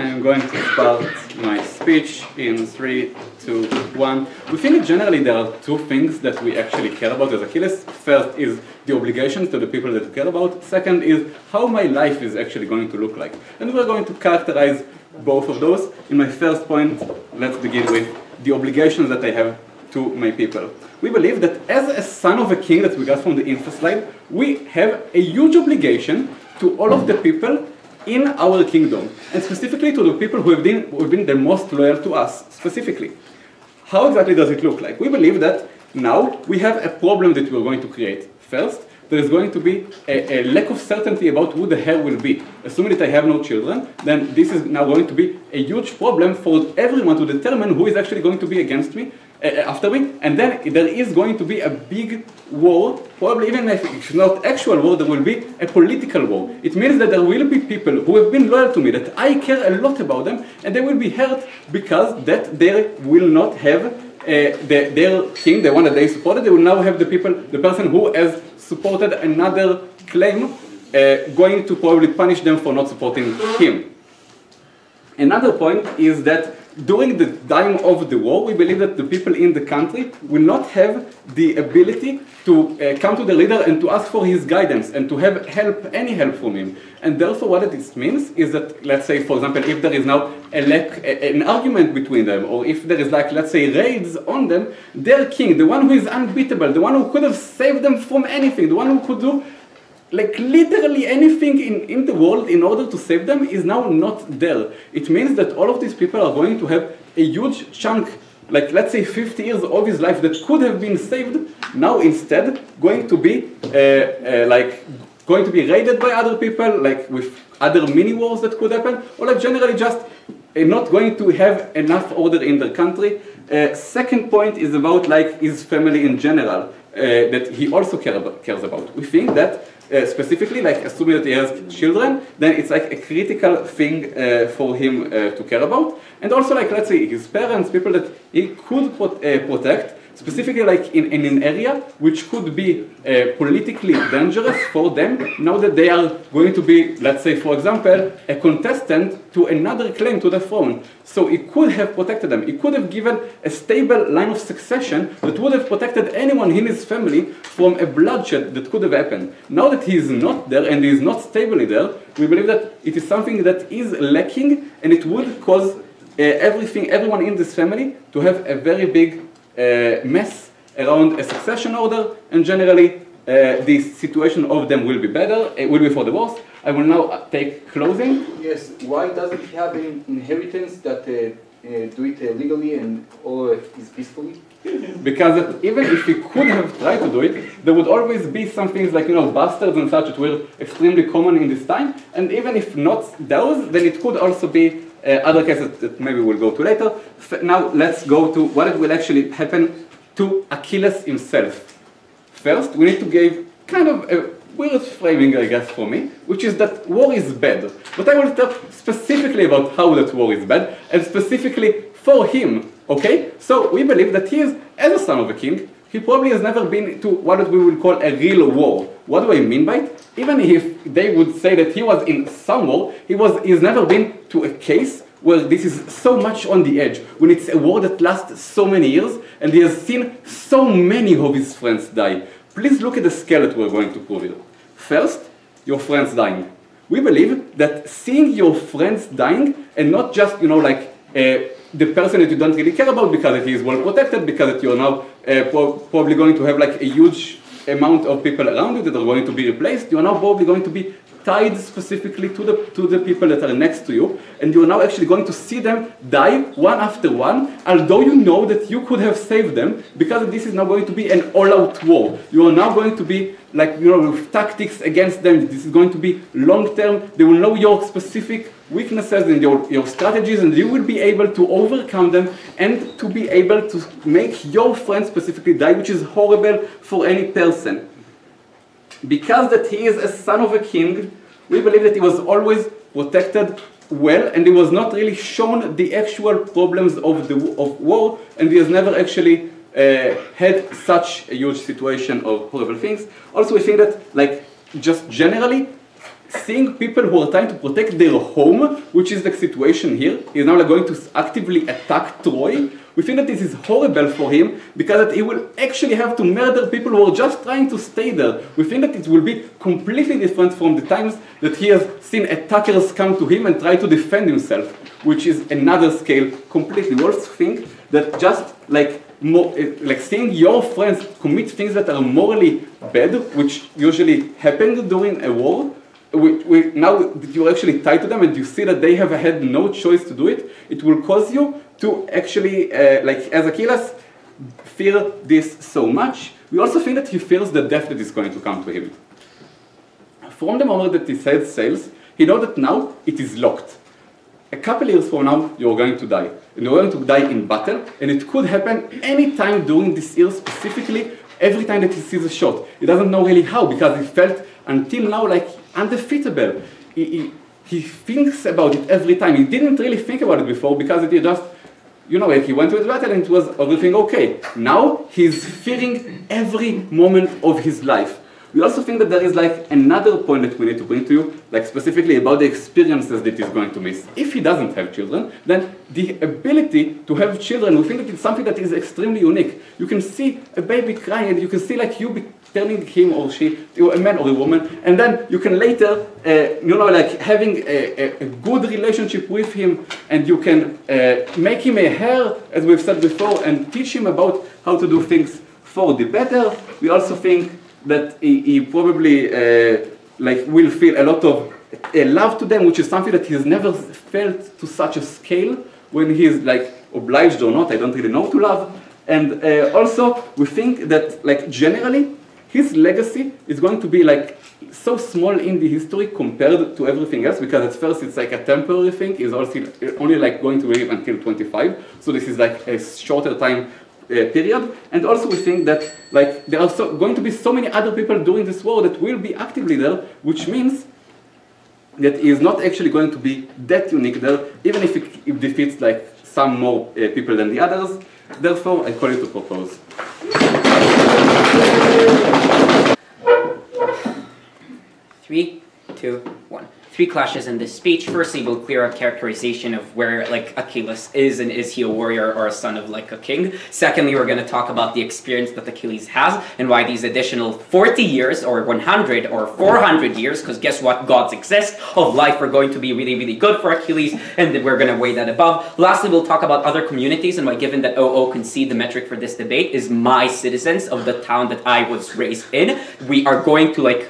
I'm going to start my speech in 3, 2, 1. We think generally there are two things that we actually care about as Achilles. First is the obligations to the people that we care about. Second is how my life is actually going to look like. And we're going to characterize both of those. In my first point, let's begin with the obligations that I have to my people. We believe that as a son of a king that we got from the info slide, we have a huge obligation to all of the people in our kingdom, and specifically to the people who have been the most loyal to us, specifically. How exactly does it look like? We believe that now we have a problem that we're going to create. First, there is going to be a lack of certainty about who the heir will be. Assuming that I have no children, then this is now going to be a huge problem for everyone to determine who is actually going to be against me, after me, and then there is going to be a big war, probably even if it's not actual war, there will be a political war. It means that there will be people who have been loyal to me, that I care a lot about them, and they will be hurt because that they will not have their king, the one that they supported. They will now have the person who has supported another claim, going to probably punish them for not supporting him. Another point is that during the time of the war, we believe that the people in the country will not have the ability to come to the leader and to ask for his guidance and to have any help from him. And therefore what this means is that, let's say, for example, if there is now an argument between them, or if there is, like, let's say, raids on them, their king, the one who is unbeatable, the one who could have saved them from anything, the one who could do like literally anything in the world in order to save them, is now not there. It means that all of these people are going to have a huge chunk, like let's say 50 years of his life that could have been saved, now instead going to be raided by other people, like with other mini wars that could happen, or like generally just not going to have enough order in their country. Second point is about like his family in general, that he also cares about. We think that specifically, like assuming that he has children, then it's like a critical thing for him to care about. And also, like, let's say his parents, people that he could protect, specifically like in an area which could be politically dangerous for them, now that they are going to be, let's say, for example, a contestant to another claim to the throne. So he could have protected them. He could have given a stable line of succession that would have protected anyone in his family from a bloodshed that could have happened. Now that he is not there and he is not stably there, we believe that it is something that is lacking, and it would cause everyone in this family to have a very big mess around a succession order, and generally the situation of them will be better, it will be for the worse. I will now take closing. Yes, why doesn't he have an inheritance that do it legally and or is peacefully? Because even if he could have tried to do it, there would always be some things like, bastards and such that were extremely common in this time, and even if not those, then it could also be other cases that maybe we'll go to later. Now let's go to what will actually happen to Achilles himself. First, we need to give kind of a weird framing, I guess, for me, which is that war is bad. But I will talk specifically about how that war is bad, and specifically for him, okay? So we believe that he is, as a son of a king, he probably has never been to what we will call a real war. What do I mean by it? Even if they would say that he was in some war, he's never been to a case where this is so much on the edge, when it's a war that lasts so many years, and he has seen so many of his friends die. Please look at the scale that we're going to prove here. First, your friends dying. We believe that seeing your friends dying, and not just, the person that you don't really care about because he is well protected, because that you're now probably going to have like a huge amount of people around you that are going to be replaced. You are now probably going to be tied specifically to the people that are next to you, and you are now actually going to see them die one after one, although you know that you could have saved them, because this is now going to be an all-out war. You are now going to be like, with tactics against them. This is going to be long-term. They will know your specific weaknesses and your strategies, and you will be able to overcome them and to be able to make your friends specifically die, which is horrible for any person. Because that he is a son of a king, we believe that he was always protected well, and he was not really shown the actual problems of war, and he has never actually had such a huge situation of horrible things. Also, we think that, like, just generally, seeing people who are trying to protect their home, which is the situation here, he's now going to actively attack Troy. We think that this is horrible for him because that he will actually have to murder people who are just trying to stay there. We think that it will be completely different from the times that he has seen attackers come to him and try to defend himself, which is another scale completely. We also think that just like seeing your friends commit things that are morally bad, which usually happen during a war, now that you're actually tied to them and you see that they have had no choice to do it, it will cause you to actually, as Achilles, fear this so much. We also think that he fears the death that is going to come to him. From the moment that he set sails, he knows that now it is locked. A couple years from now, you're going to die. And you're going to die in battle, and it could happen any time during this year specifically, every time that he sees a shot. He doesn't know really how, because he felt until now like undefeatable. He thinks about it every time. He didn't really think about it before because he just, like he went to his battle and it was everything okay. Now he's fearing every moment of his life. We also think that there is another point that we need to bring to you, specifically about the experiences that he's going to miss. If he doesn't have children, then the ability to have children, we think that it's something that is extremely unique. You can see a baby crying and you can see you turning him or she to a man or a woman, and then you can later, having a good relationship with him, and you can make him a heir, as we've said before, and teach him about how to do things for the better. We also think that he probably will feel a lot of love to them, which is something that he's never felt to such a scale when he's obliged or not, I don't really know, to love. And also we think that generally his legacy is going to be so small in the history compared to everything else, because at first it's a temporary thing. He's also only going to live until 25, so this is a shorter time period. And also we think that there are going to be so many other people during this war that will be actively there, which means that he is not actually going to be that unique there, even if it defeats some more people than the others. Therefore, I call it to propose. 3, 2, 1. 3 clashes in this speech. Firstly, we'll clear a characterization of where Achilles is, and is he a warrior or a son of a king. Secondly, we're going to talk about the experience that Achilles has and why these additional 40 years or 100 or 400 years, because guess what, gods exist, of life are going to be really, really good for Achilles, and we're going to weigh that above. Lastly, we'll talk about other communities and why, given that OO can see the metric for this debate is my citizens of the town that I was raised in, we are going to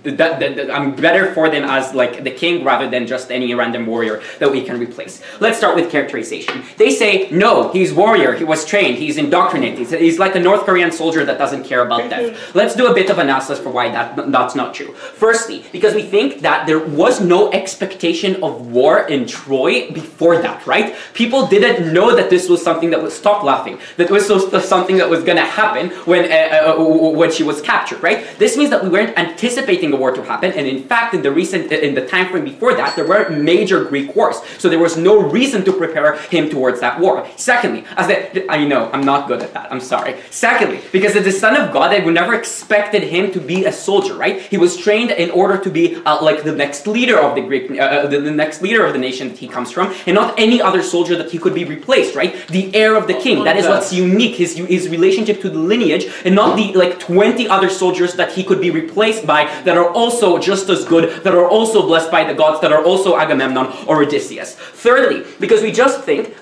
I'm better for them as the king rather than just any random warrior that we can replace. Let's start with characterization. They say, no, he's warrior, he was trained, he's indoctrinated, he's like a North Korean soldier that doesn't care about death. Let's do a bit of analysis for why that's not true. Firstly, because we think that there was no expectation of war in Troy before that, right? People didn't know that this was something that was, stop laughing, that this was something that was going to happen when she was captured, right? This means that we weren't anticipating a war to happen, and in fact, in the time frame before that, there weren't major Greek wars, so there was no reason to prepare him towards that war. Secondly, I know, I'm not good at that, I'm sorry. Secondly, because as the son of God, we never expected him to be a soldier, right? He was trained in order to be the next leader of the Greek, the next leader of the nation that he comes from, and not any other soldier that he could be replaced, right? The heir of the king, that is what's unique, his relationship to the lineage, and not the 20 other soldiers that he could be replaced by that are also just as good, that are also blessed by the gods, that are also Agamemnon or Odysseus. Thirdly, because we just think,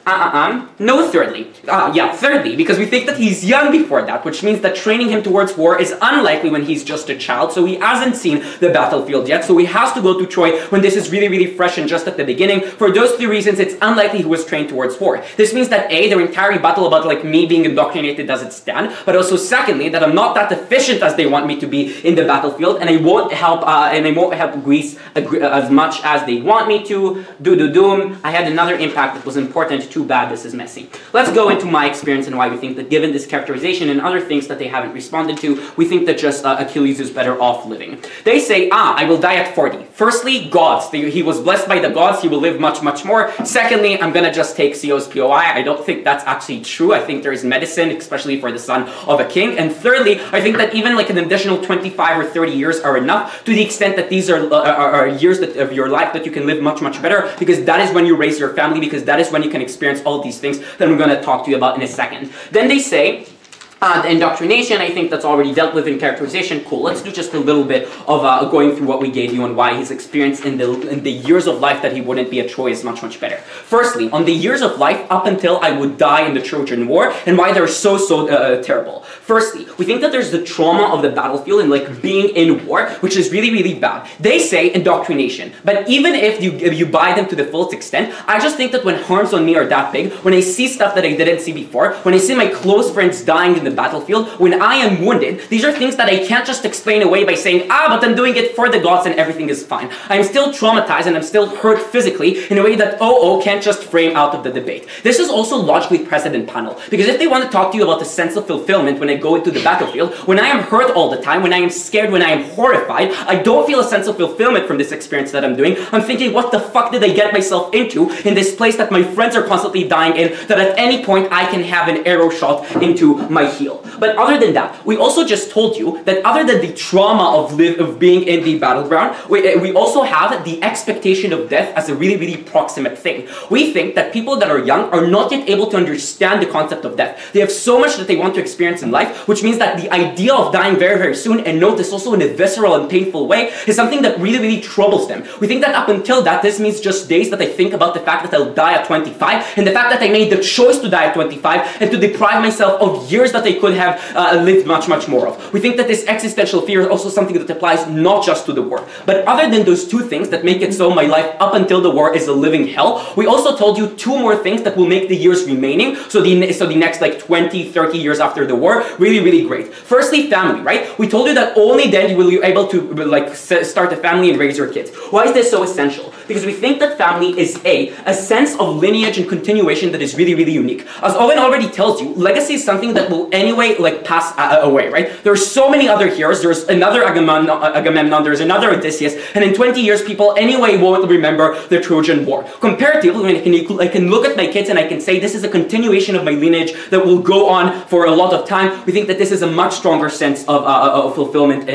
thirdly, because we think that he's young before that, which means that training him towards war is unlikely when he's just a child, so he hasn't seen the battlefield yet, so he has to go to Troy when this is really, really fresh and just at the beginning. For those 3 reasons, it's unlikely he was trained towards war. This means that A, their entire battle about me being indoctrinated doesn't stand, but also secondly, that I'm not that efficient as they want me to be in the battlefield, and I won't help Greece as much as they want me to. Doom. I had another impact that was important. Too bad this is messy. Let's go into my experience and why we think that given this characterization and other things that they haven't responded to, we think that just Achilles is better off living. They say, I will die at 40. Firstly, gods. He was blessed by the gods. He will live much, much more. Secondly, I'm going to just take CO's POI. I don't think that's actually true. I think there is medicine, especially for the son of a king. And thirdly, I think that even an additional 25 or 30 years are enough, to the extent that these are years of your life that you can live much, much better, because that is when you raise your family, because that is when you can experience all these things that I'm going to talk to you about in a second. Then they say, the indoctrination, I think that's already dealt with in characterization. Cool, let's do just a little bit of going through what we gave you and why his experience in the years of life that he wouldn't be a Troy is much, much better. Firstly, on the years of life up until I would die in the Trojan War, and why they're so terrible. Firstly, we think that there's the trauma of the battlefield and like being in war, which is really, really bad. They say indoctrination, but even if you buy them to the fullest extent, I just think that when harms on me are that big, when I see stuff that I didn't see before, when I see my close friends dying in the battlefield, when I am wounded, these are things that I can't just explain away by saying, but I'm doing it for the gods and everything is fine. I'm still traumatized and I'm still hurt physically in a way that can't just frame out of the debate. This is also logically present in panel, because if they want to talk to you about the sense of fulfillment when I go into the battlefield, when I am hurt all the time, when I am scared, when I am horrified, I don't feel a sense of fulfillment from this experience that I'm doing. I'm thinking, what the fuck did I get myself into in this place that my friends are constantly dying in, that at any point I can have an arrow shot into my heel. But other than that, we also just told you that other than the trauma of being in the battleground, we also have the expectation of death as a really, really proximate thing. We think that people that are young are not yet able to understand the concept of death. They have so much that they want to experience in life, which means that the idea of dying very, very soon, and note this also in a visceral and painful way, is something that really, really troubles them. We think that up until that, this means just days that I think about the fact that I'll die at 25, and the fact that I made the choice to die at 25, and to deprive myself of years that I could have lived much, much more of. We think that this existential fear is also something that applies not just to the war. But other than those two things that make it so my life up until the war is a living hell, we also told you two more things that will make the years remaining, so the next like 20, 30 years after the war, really, really great. Firstly, family, right? We told you that only then will you able to like start a family and raise your kids. Why is this so essential? Because we think that family is a sense of lineage and continuation that is really, really unique. As Owen already tells you, legacy is something that will anyway like pass away, right? There are so many other heroes. There's another Agamemnon, there's another Odysseus, and in 20 years people anyway won't remember the Trojan War. Comparatively, when I can look at my kids and I can say this is a continuation of my lineage that will go on for a lot of time, we think that this is a much stronger sense of fulfillment.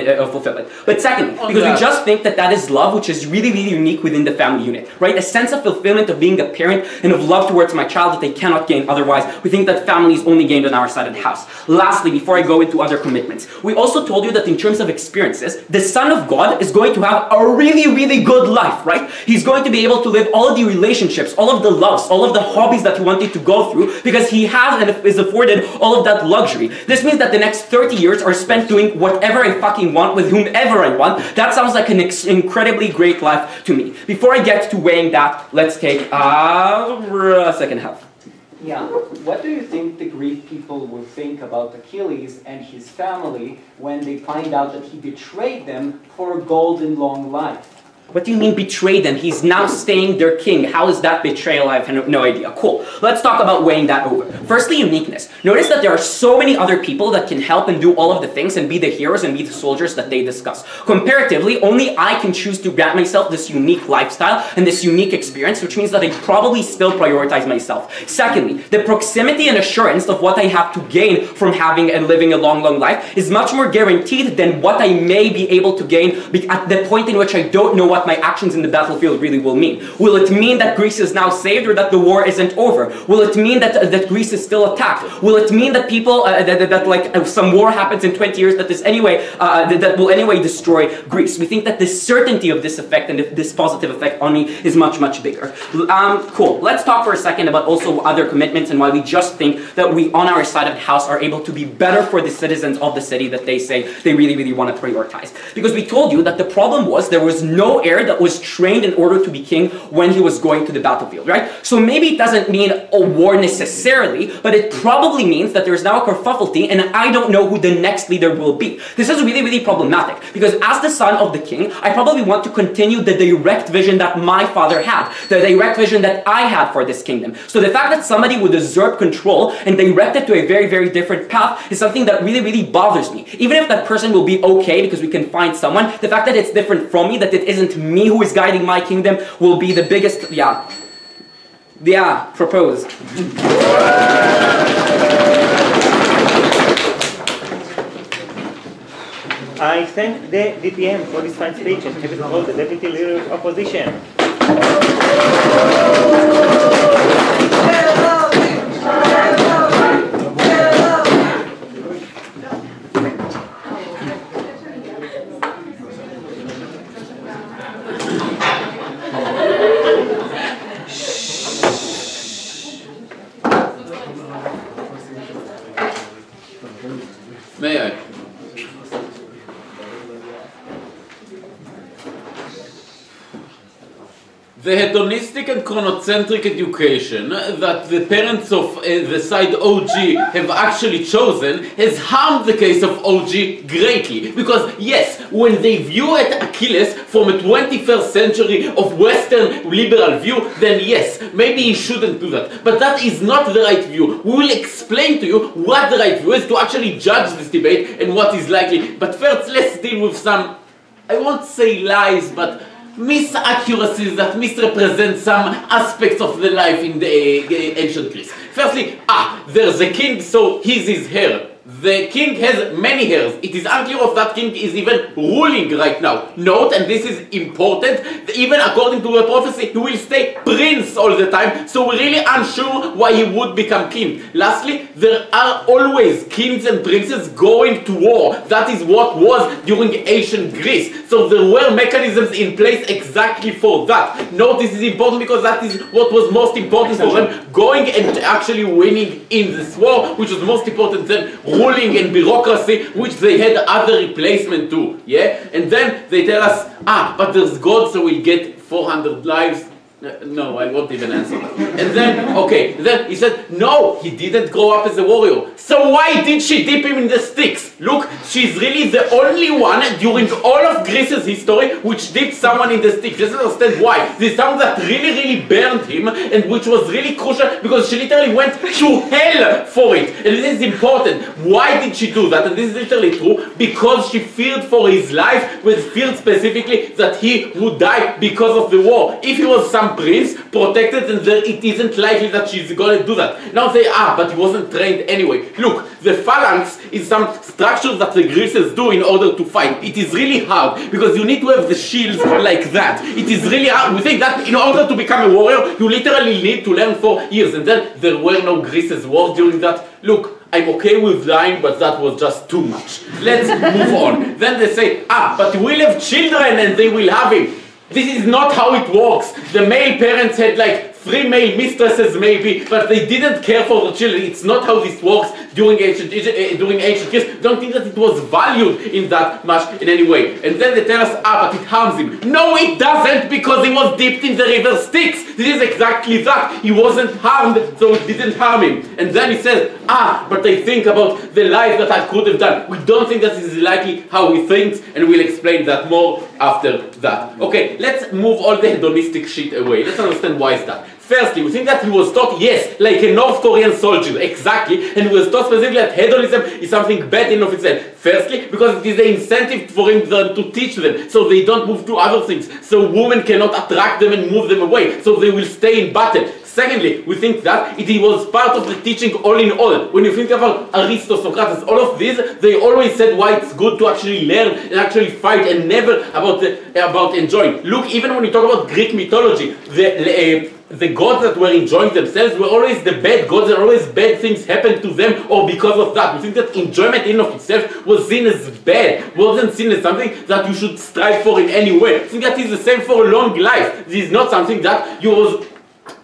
But secondly, because we just think that that is love, which is really, really unique within the family unit, right? A sense of fulfillment of being a parent and of love towards my child that they cannot gain otherwise. We think that family is only gained on our side of the house. Lastly, before I go into other commitments, we also told you that in terms of experiences, the Son of God is going to have a really, really good life, right? He's going to be able to live all of the relationships, all of the loves, all of the hobbies that he wanted to go through, because he has and is afforded all of that luxury. This means that the next 30 years are spent doing whatever I fucking want with whomever I want. That sounds like an incredibly great life to me. Before I get to weighing that, let's take a second half. Yeah. What do you think the Greek people will think about Achilles and his family when they find out that he betrayed them for a golden long life? What do you mean betray them? He's now staying their king. How is that betrayal? I have no idea. Cool. Let's talk about weighing that over. Firstly, uniqueness. Notice that there are so many other people that can help and do all of the things and be the heroes and be the soldiers that they discuss. Comparatively, only I can choose to grant myself this unique lifestyle and this unique experience, which means that I probably still prioritize myself. Secondly, the proximity and assurance of what I have to gain from having and living a long, long life is much more guaranteed than what I may be able to gain at the point in which I don't know what my actions in the battlefield really will mean. Will it mean that Greece is now saved or that the war isn't over? Will it mean that Greece is still attacked? Will it mean that people, some war happens in 20 years that is anyway, that will anyway destroy Greece? We think that the certainty of this effect and this positive effect on me is much, much bigger. Cool. Let's talk for a second about also other commitments and why we just think that we on our side of the house are able to be better for the citizens of the city that they say they really, really want to prioritize. Because we told you that the problem was there was no heir that was trained in order to be king when he was going to the battlefield, right? So maybe it doesn't mean a war necessarily, but it probably means that there's now a kerfuffle and I don't know who the next leader will be. This is really, really problematic because as the son of the king, I probably want to continue the direct vision that my father had, the direct vision that I had for this kingdom. So the fact that somebody would usurp control and direct it to a very, very different path is something that really, really bothers me. Even if that person will be okay because we can find someone, the fact that it's different from me, that it isn't me who is guiding my kingdom, will be the biggest, propose. I thank the DPM for this fine speech and have it called the Deputy Leader of Opposition. May I? The hedonistic and chronocentric education that the parents of the side OG have actually chosen has harmed the case of OG greatly. Because yes, when they view at Achilles from a 21st century of Western liberal view, then yes, maybe he shouldn't do that. But that is not the right view. We will explain to you what the right view is to actually judge this debate and what is likely. But first, let's deal with some, I won't say lies, but misaccuracies that misrepresent some aspects of the life in the ancient Greece. Firstly, there's a king, so his is hair. The king has many hairs. It is unclear if that king is even ruling right now. Note, and this is important, even according to the prophecy, he will stay prince all the time, so we're really unsure why he would become king. Lastly, there are always kings and princes going to war. That is what was during ancient Greece. So there were mechanisms in place exactly for that. Note, this is important because that is what was most important for them, going and actually winning in this war, which was most important than ruling and bureaucracy, which they had other replacement to, yeah? And then they tell us, but there's God, so we'll get 400 lives. No, I won't even answer. And then, okay, then he said, no, he didn't grow up as a warrior. So why did she dip him in the Styx? Look, she's really the only one during all of Greece's history which dipped someone in the Styx. Just understand why. This is someone that really burned him, and which was really crucial because she literally went to hell for it. And this is important. Why did she do that? And this is literally true because she feared for his life, feared specifically that he would die because of the war. If he was some prince protected, and it isn't likely that she's going to do that. Now they but he wasn't trained anyway. Look, the phalanx is some structure that the Greeks do in order to fight. It is really hard because you need to have the shields like that. It is really hard. We think that in order to become a warrior, you literally need to learn for years. And then there were no Greece's wars during that. Look, I'm okay with lying, but that was just too much. Let's move on. Then they say, but we'll have children and they will have him. This is not how it works. The male parents had like 3 male mistresses maybe, but they didn't care for the children. It's not how this works during ancient Greece. Don't think that it was valued in that much in any way. And then they tell us, but it harms him. No, it doesn't, because he was dipped in the River Styx. This is exactly that. He wasn't harmed, so it didn't harm him. And then he says, but I think about the life that I could have done. We don't think that this is likely how he thinks, and we'll explain that more after that. Okay, let's move all the hedonistic shit away. Let's understand why is that. Firstly, we think that he was taught, yes, like a North Korean soldier, exactly, and he was taught specifically that hedonism is something bad in of itself. Firstly, because it is the incentive for him to teach them, so they don't move to other things, so women cannot attract them and move them away, so they will stay in battle. Secondly, we think that it was part of the teaching all in all. When you think about Aristotle, Socrates, all of these, they always said why it's good to actually learn and actually fight, and never about enjoying. Look, even when you talk about Greek mythology, the gods that were enjoying themselves were always the bad gods, and always bad things happened to them, or because of that. We think that enjoyment in of itself was seen as bad, wasn't seen as something that you should strive for in any way. I think that is the same for a long life. This is not something that you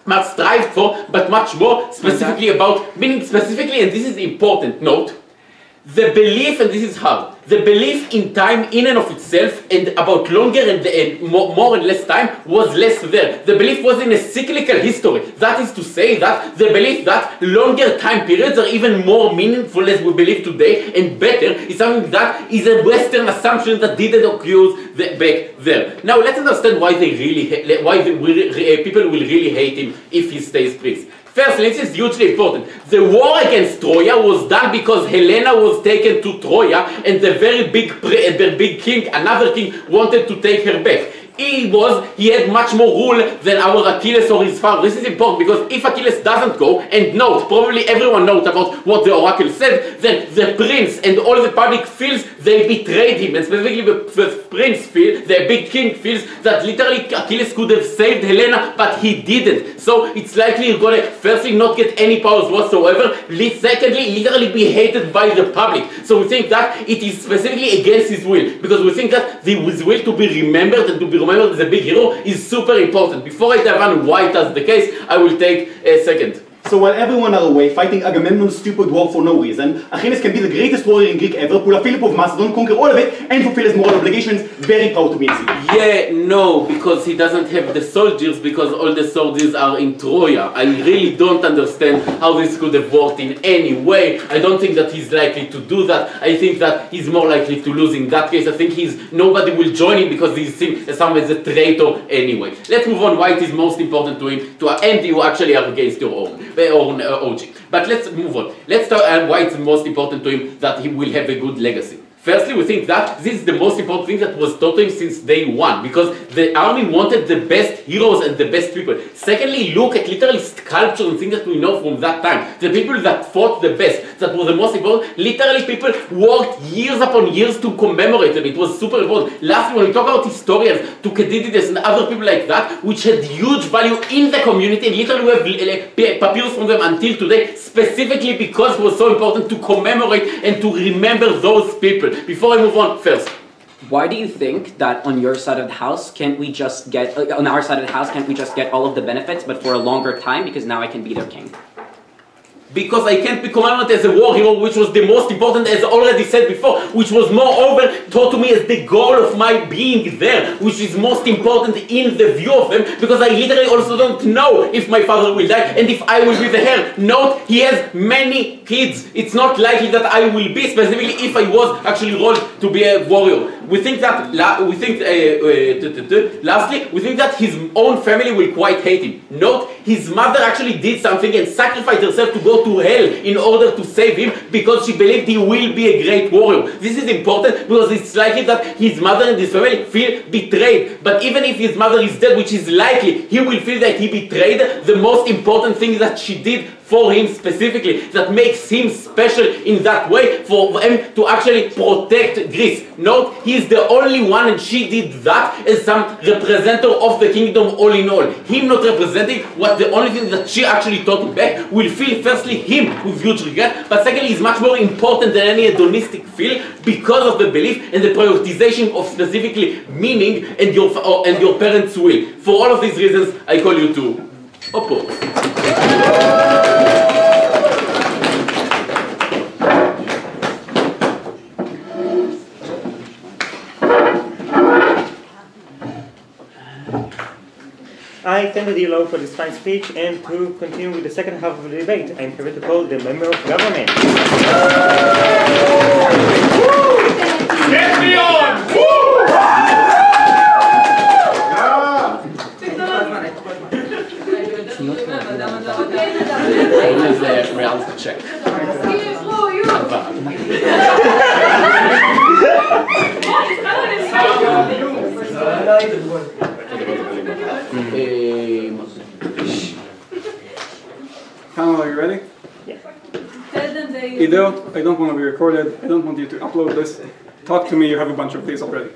must strive for, but much more specifically about, meaning specifically, and this is important, note, the belief, and this is hard, the belief in time in and of itself, and about longer and more and less time, was less there. The belief was in a cyclical history. That is to say that the belief that longer time periods are even more meaningful as we believe today, and better, is something that is a Western assumption that didn't occur back there. Now let's understand why people will really hate him if he stays prince. Firstly, this is hugely important. The war against Troya was done because Helena was taken to Troya, and the very big king, another king, wanted to take her back. he had much more rule than our Achilles or his father. This is important because if Achilles doesn't go, and note, probably everyone knows about what the oracle said, then the prince and all the public feels they betrayed him, and specifically the prince feels, the big king feels that literally Achilles could have saved Helena, but he didn't. So it's likely you're gonna firstly not get any powers whatsoever, secondly literally be hated by the public. So we think that it is specifically against his will, because we think that his will to be remembered and to be remembered as a big hero is super important. Before I dive on why that's the case, I will take a second. So while everyone are away fighting Agamemnon's stupid war for no reason, Achilles can be the greatest warrior in Greek ever, pull a Philip of Macedon, conquer all of it, and fulfill his moral obligations. Very proud to be in city. Yeah, no, because he doesn't have the soldiers, because all the soldiers are in Troya. I really don't understand how this could have worked in any way. I don't think that he's likely to do that. I think that he's more likely to lose in that case. I think nobody will join him because he's seen as some as a traitor anyway. Let's move on why it is most important to him, and you actually are against your own OG. But let's move on. Let's talk why it's most important to him that he will have a good legacy. Firstly, we think that this is the most important thing that was taught to him since day one, because the army wanted the best heroes and the best people. Secondly, look at literally sculpture and things that we know from that time. The people that fought the best, that were the most important, literally people worked years upon years to commemorate them. It was super important. Lastly, when we talk about historians, Thucydides and other people like that, which had huge value in the community, and literally we have papyrus from them until today, specifically because it was so important to commemorate and to remember those people. Before I move on, first, why do you think that on your side of the house, can't we just get, on our side of the house, can't we just get all of the benefits, but for a longer time, because now I can be their king? Because I can't be commemorated as a war hero, which was the most important, as already said before, which was moreover taught to me as the goal of my being there, which is most important in the view of them, because I literally also don't know if my father will die and if I will be the heir. Note, he has many kids. It's not likely that I will be, specifically if I was actually rolled to be a warrior. We think that, lastly, we think that his own family will quite hate him. Note, his mother actually did something and sacrificed herself to go to hell in order to save him because she believed he will be a great warrior. This is important because it's likely that his mother and his family feel betrayed. But even if his mother is dead, which is likely, he will feel that he betrayed the most important thing that she did for him specifically, that makes him special in that way, for him to actually protect Greece. Note, he is the only one, and she did that as some representative of the kingdom all in all. Him not representing what the only thing that she actually taught him back will feel firstly him with huge regret, but secondly is much more important than any hedonistic feel because of the belief and the prioritization of specifically meaning and your parents' will. For all of these reasons, I call you to oppose. I tend to allow for this fine speech, and to continue with the second half of the debate, I'm here to call the member of government. Get me on! Reality check. Panel, are you ready? Yeah. Ido, I don't want to be recorded. I don't want you to upload this. Talk to me, you have a bunch of these already.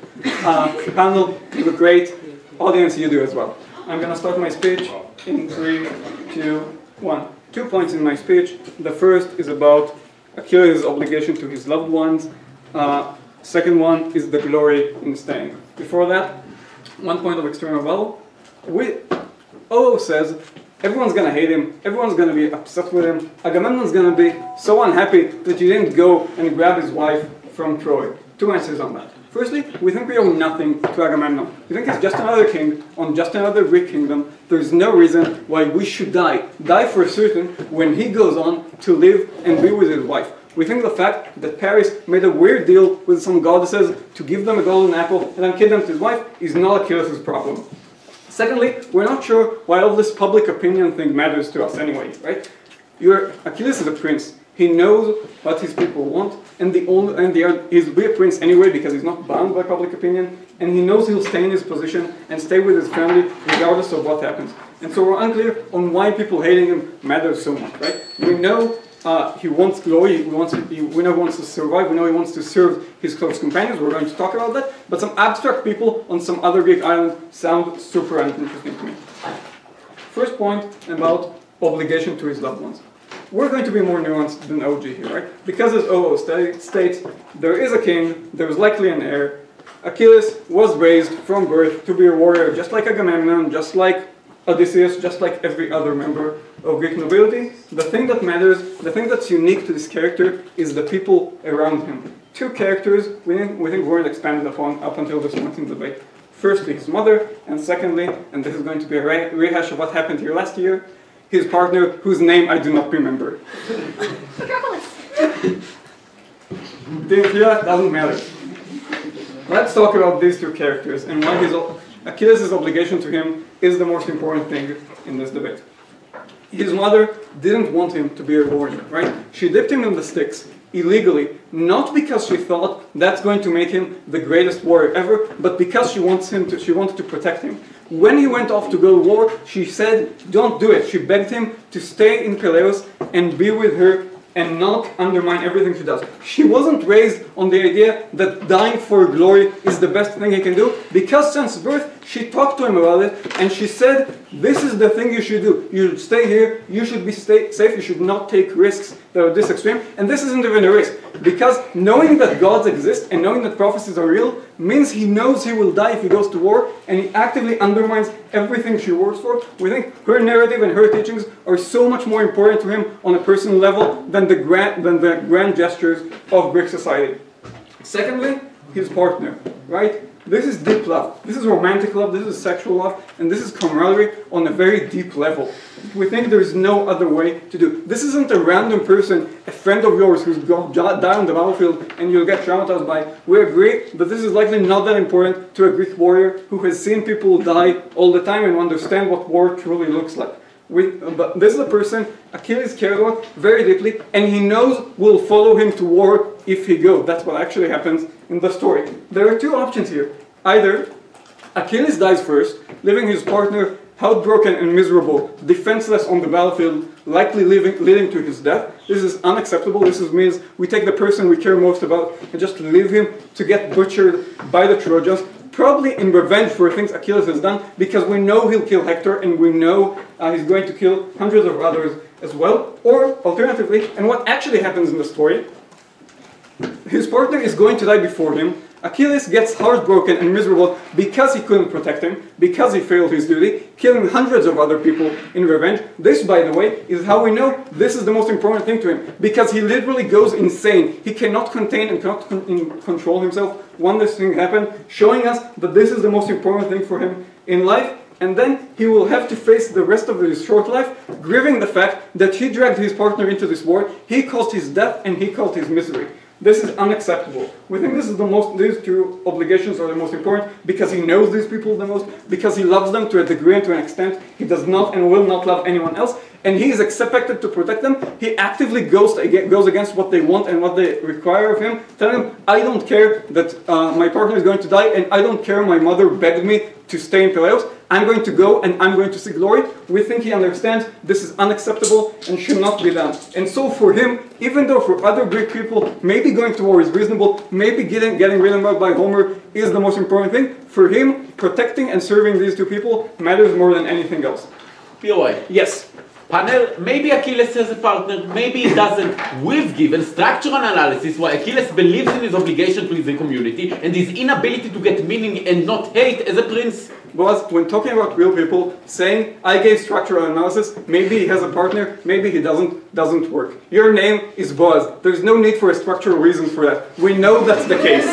Panel, you look great. Audience, you do as well. I'm going to start my speech in 3, 2, 1. 2 points in my speech. The first is about Achilles' obligation to his loved ones. Second one is the glory in staying. Before that, 1 point of external value. Olo says everyone's going to hate him, everyone's going to be upset with him. Agamemnon's going to be so unhappy that you didn't go and grab his wife from Troy. 2 answers on that. Firstly, we think we owe nothing to Agamemnon. We think he's just another king on just another Greek kingdom. There's no reason why we should die for certain when he goes on to live and be with his wife. We think the fact that Paris made a weird deal with some goddesses to give them a golden apple and then kidnapped his wife is not Achilles' problem. Secondly, we're not sure why all this public opinion thing matters to us anyway, right? Achilles is a prince. He knows what his people want, and he'll be a prince anyway because he's not bound by public opinion, and he knows he'll stay in his position and stay with his family regardless of what happens. And so we're unclear on why people hating him matters so much, right? We know he wants glory, we know he wants to survive, we know he wants to serve his close companions, we're going to talk about that, but some abstract people on some other Greek island sound super interesting to me. First point about obligation to his loved ones. We're going to be more nuanced than OG here, right? Because as OO states, there is a king, there's likely an heir. Achilles was raised from birth to be a warrior, just like Agamemnon, just like Odysseus, just like every other member of Greek nobility. The thing that matters, the thing that's unique to this character is the people around him. Two characters we think weren't expanded upon up until this point in the debate. Firstly, his mother, and secondly, and this is going to be a rehash of what happened here last year, his partner, whose name I do not remember. Didn't hear that? Doesn't matter. Let's talk about these two characters and why Achilles' obligation to him is the most important thing in this debate. His mother didn't want him to be a warrior, right? She dipped him in the Styx illegally, not because she thought that's going to make him the greatest warrior ever, but because she wanted to protect him. When he went off to go to war, she said, don't do it. She begged him to stay in Peleus and be with her and not undermine everything she does. She wasn't raised on the idea that dying for glory is the best thing he can do, because since birth, she talked to him about it, and she said, this is the thing you should do. You should stay here, you should be safe, you should not take risks that are this extreme, and this isn't even a risk, because knowing that gods exist and knowing that prophecies are real means he knows he will die if he goes to war, and he actively undermines everything she works for. We think her narrative and her teachings are so much more important to him on a personal level than the grand gestures of Greek society. Secondly, his partner, right? This is deep love. This is romantic love, this is sexual love, and this is camaraderie on a very deep level. We think there is no other way to do. This isn't a random person, a friend of yours who's going to die on the battlefield and you'll get traumatized by. We agree that this is likely not that important to a Greek warrior who has seen people die all the time and understand what war truly looks like. But this is a person Achilles cares about very deeply, and he knows will follow him to war if he goes. That's what actually happens in the story. There are two options here. Either Achilles dies first, leaving his partner heartbroken and miserable, defenseless on the battlefield, likely leading to his death. This is unacceptable. This means we take the person we care most about and just leave him to get butchered by the Trojans, probably in revenge for things Achilles has done, because we know he'll kill Hector, and we know he's going to kill hundreds of others as well. Or, alternatively, and what actually happens in the story, his partner is going to die before him. Achilles gets heartbroken and miserable because he couldn't protect him, because he failed his duty, killing hundreds of other people in revenge. This, by the way, is how we know this is the most important thing to him, because he literally goes insane. He cannot contain and cannot control himself when this thing happened, showing us that this is the most important thing for him in life. And then he will have to face the rest of his short life, grieving the fact that he dragged his partner into this war, he caused his death, and he caused his misery. This is unacceptable. We think these two obligations are the most important because he knows these people the most, because he loves them to a degree and to an extent he does not and will not love anyone else, and he is expected to protect them. He actively goes against what they want and what they require of him, telling them, I don't care that my partner is going to die, and I don't care my mother begged me to stay in Peleus. I'm going to go and I'm going to seek glory. We think he understands this is unacceptable and should not be done. And so for him, even though for other Greek people, maybe going to war is reasonable, maybe getting written about by Homer is the most important thing, for him, protecting and serving these two people matters more than anything else. POI. Yes. Panel, maybe Achilles has a partner, maybe he doesn't. We've given structural analysis why Achilles believes in his obligation to his community and his inability to get meaning and not hate as a prince. Boaz, when talking about real people, saying, I gave structural analysis, maybe he has a partner, maybe he doesn't work. Your name is Boaz. There's no need for a structural reason for that. We know that's the case.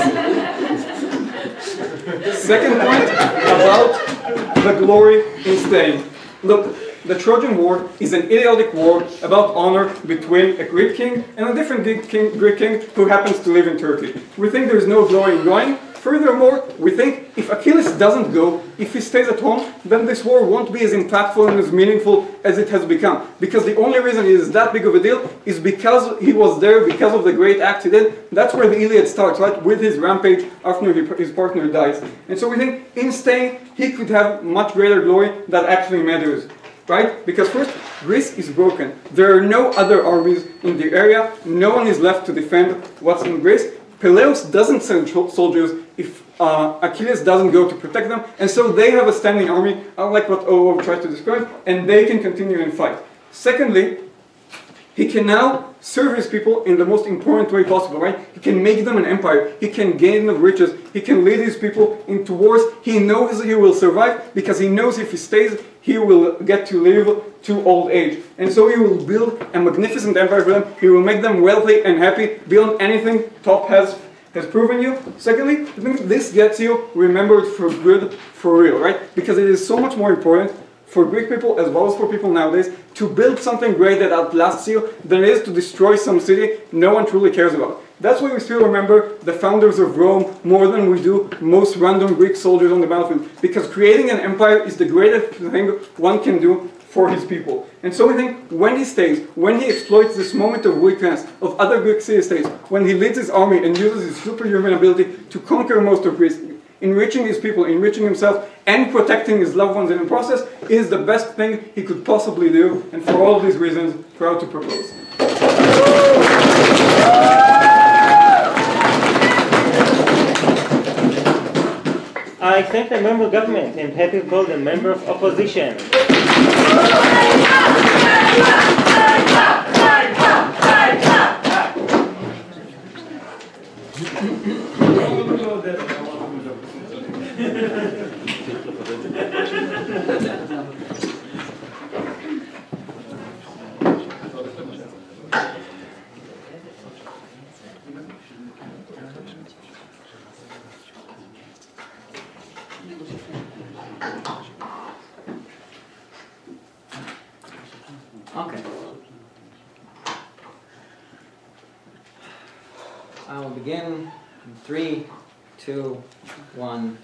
Second point about the glory in staying. Look, the Trojan War is an idiotic war about honor between a Greek king and a different Greek king who happens to live in Turkey. We think there's no glory in going. Furthermore, we think if Achilles doesn't go, if he stays at home, then this war won't be as impactful and as meaningful as it has become. Because the only reason it is that big of a deal is because he was there, because of the great act he did. That's where the Iliad starts, right? With his rampage after his partner dies. And so we think in staying, he could have much greater glory that actually matters. Right? Because first, Greece is broken. There are no other armies in the area. No one is left to defend what's in Greece. Peleus doesn't send soldiers if Achilles doesn't go to protect them, and so they have a standing army, unlike what O tried to describe, and they can continue and fight. Secondly, he can now serve his people in the most important way possible, right? He can make them an empire, he can gain the riches, he can lead his people into wars. He knows he will survive because he knows if he stays, he will get to live to old age. And so he will build a magnificent empire for them, he will make them wealthy and happy beyond anything Top has proven you. Secondly, I think this gets you remembered for good, for real, right? Because it is so much more important for Greek people as well as for people nowadays to build something great that outlasts you than it is to destroy some city no one truly cares about. That's why we still remember the founders of Rome more than we do most random Greek soldiers on the battlefield. Because creating an empire is the greatest thing one can do for his people. And so we think when he stays, when he exploits this moment of weakness of other Greek city-states, when he leads his army and uses his superhuman ability to conquer most of Greece, enriching his people, enriching himself, and protecting his loved ones in the process, is the best thing he could possibly do. And for all of these reasons, proud to propose. I thank the member of government and happy to call the member of opposition. Okay. I will begin in 3, 2, 1.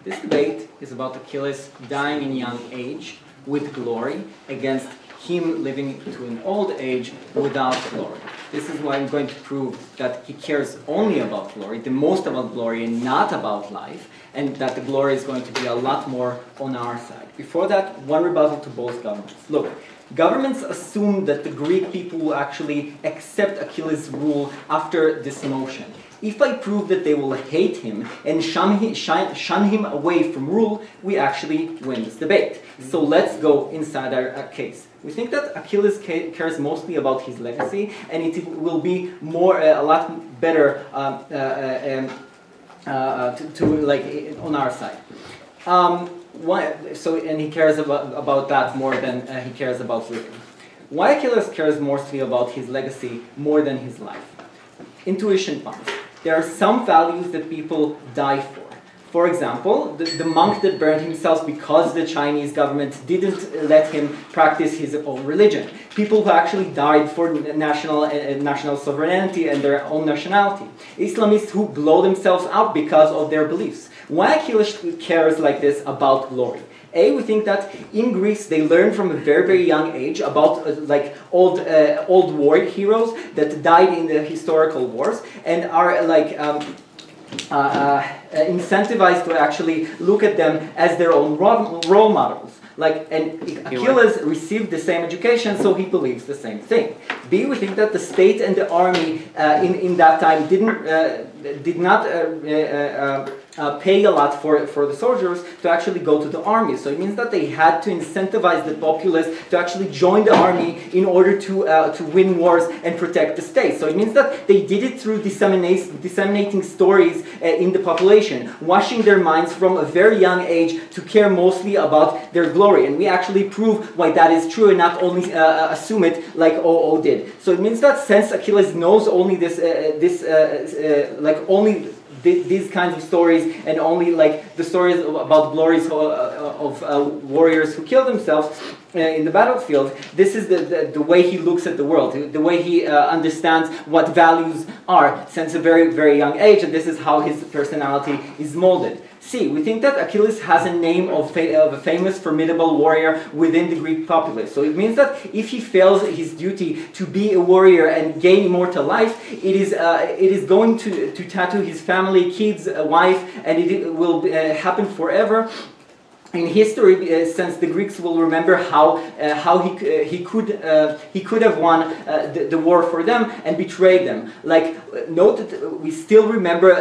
This debate is about Achilles dying in young age with glory against him living to an old age without glory. This is why I'm going to prove that he cares only about glory, the most about glory and not about life, and that the glory is going to be a lot more on our side. Before that, one rebuttal to both governments. Look, governments assume that the Greek people will actually accept Achilles' rule after this motion. If I prove that they will hate him and shun him away from rule, we actually win this debate. So let's go inside our case. We think that Achilles cares mostly about his legacy, and it will be a lot better on our side. And he cares about that more than he cares about living. Why Achilles cares mostly about his legacy more than his life? Intuition points. There are some values that people die for. For example, the monk that burned himself because the Chinese government didn't let him practice his own religion. People who actually died for national sovereignty and their own nationality. Islamists who blow themselves up because of their beliefs. Why Achilles cares like this about glory? We think that in Greece they learn from a very, very young age about old war heroes that died in the historical wars and are incentivized to actually look at them as their own role models. Achilles received the same education, so he believes the same thing. B, we think that the state and the army in that time did not pay a lot for the soldiers to actually go to the army. So it means that they had to incentivize the populace to actually join the army in order to win wars and protect the state. So it means that they did it through disseminating stories in the population, washing their minds from a very young age to care mostly about their glory. And we actually prove why that is true and not only assume it like O.O. did. So it means that since Achilles knows only only these kinds of stories and only like the stories about glories of warriors who kill themselves in the battlefield. This is the way he looks at the world, the way he understands what values are since a very, very young age, and this is how his personality is molded. C, we think that Achilles has a name of a famous formidable warrior within the Greek populace. So it means that if he fails his duty to be a warrior and gain immortal life, it is going to tattoo his family, kids, wife, and it will happen forever. In history, since the Greeks will remember how he could have won the war for them and betrayed them. Like, note that we still remember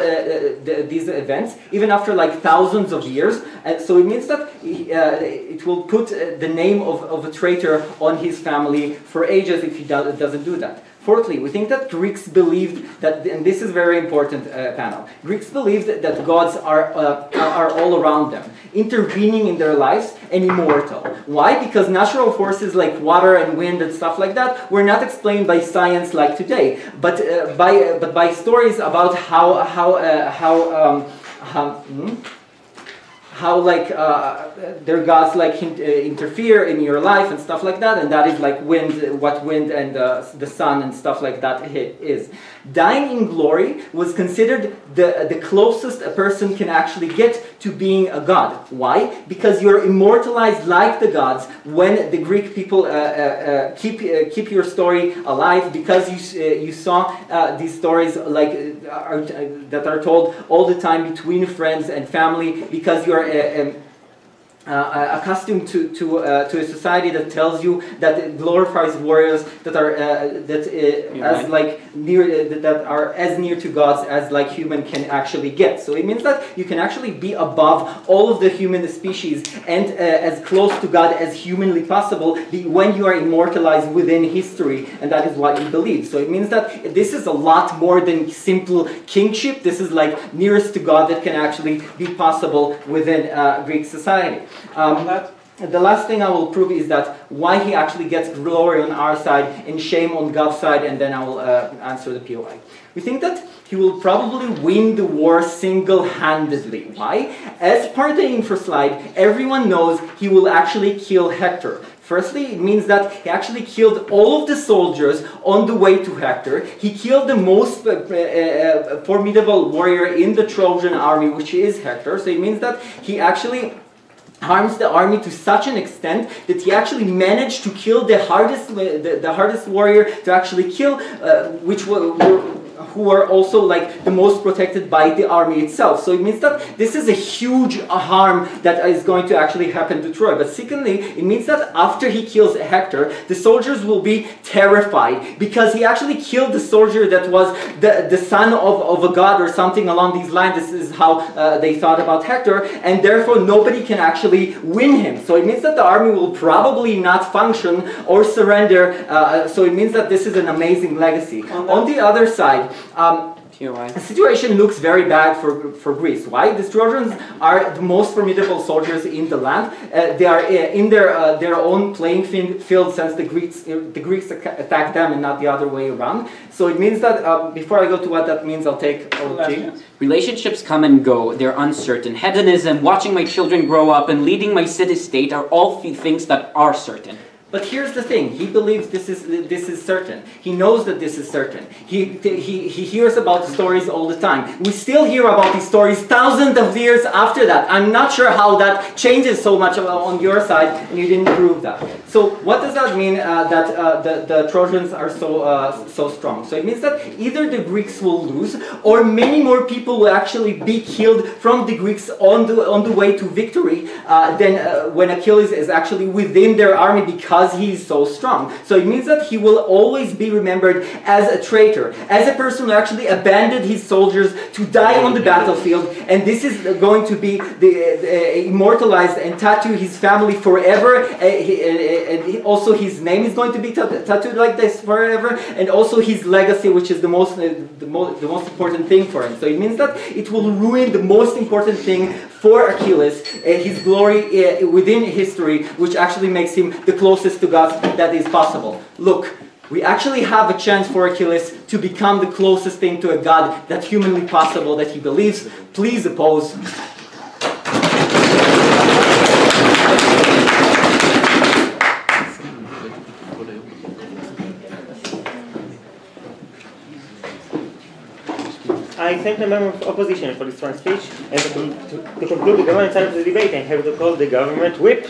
these events even after like thousands of years. And so it means that it will put the name of a traitor on his family for ages if he doesn't do that. Fourthly, we think that Greeks believed that, and this is very important panel, Greeks believed that gods are all around them, intervening in their lives and immortal. Why? Because natural forces like water and wind and stuff like that were not explained by science like today, but by stories about how like their gods like interfere in your life and stuff like that, and that is like wind, what wind and the sun and stuff like that is. Dying in glory was considered the closest a person can actually get to being a god. Why? Because you're immortalized like the gods when the Greek people keep your story alive, because you saw these stories like that are told all the time between friends and family, because you're accustomed to a society that tells you that glorifies warriors that are that are as near to gods as like human can actually get. So it means that you can actually be above all of the human species and as close to God as humanly possible when you are immortalized within history, and that is what you believe. So it means that this is a lot more than simple kingship. This is like nearest to God that can actually be possible within Greek society. The last thing I will prove is that why he actually gets glory on our side and shame on God's side, and then I will answer the POI. We think that he will probably win the war single-handedly. Why? As part of the info slide, everyone knows he will actually kill Hector. Firstly, it means that he actually killed all of the soldiers on the way to Hector. He killed the most formidable warrior in the Trojan army, which is Hector. So it means that he actually harms the army to such an extent that he actually managed to kill the hardest warrior to actually kill, who are also like the most protected by the army itself. So it means that this is a huge harm that is going to actually happen to Troy. But secondly, it means that after he kills Hector, the soldiers will be terrified, because he actually killed the soldier that was the son of a god or something along these lines. This is how they thought about Hector, and therefore nobody can actually win him. So it means that the army will probably not function or surrender. So it means that this is an amazing legacy. On the other side, the situation looks very bad for Greece. Why? The Trojans are the most formidable soldiers in the land. They are in their own playing field, since the Greeks attack them and not the other way around. So it means that, before I go to what that means, I'll take OG. Relationships come and go, they're uncertain. Hedonism, watching my children grow up, and leading my city-state are all things that are certain. But here's the thing, he believes this is certain. He knows that this is certain. He hears about stories all the time. We still hear about these stories thousands of years after that. I'm not sure how that changes so much on your side, and you didn't prove that. So what does that mean that the Trojans are so strong? So it means that either the Greeks will lose, or many more people will actually be killed from the Greeks on the way to victory than when Achilles is actually within their army, because he is so strong. So it means that he will always be remembered as a traitor, as a person who actually abandoned his soldiers to die on the battlefield, and this is going to be immortalized and tattoo his family forever, and also his name is going to be tattooed like this forever, and also his legacy, which is the most important thing for him. So it means that it will ruin the most important thing for Achilles, his glory within history, which actually makes him the closest to God that is possible. Look, We actually have a chance for Achilles to become the closest thing to a god that's humanly possible that he believes. Please oppose. I thank the member of opposition for this strong speech, and to conclude the government side of the debate, I have to call the government whip.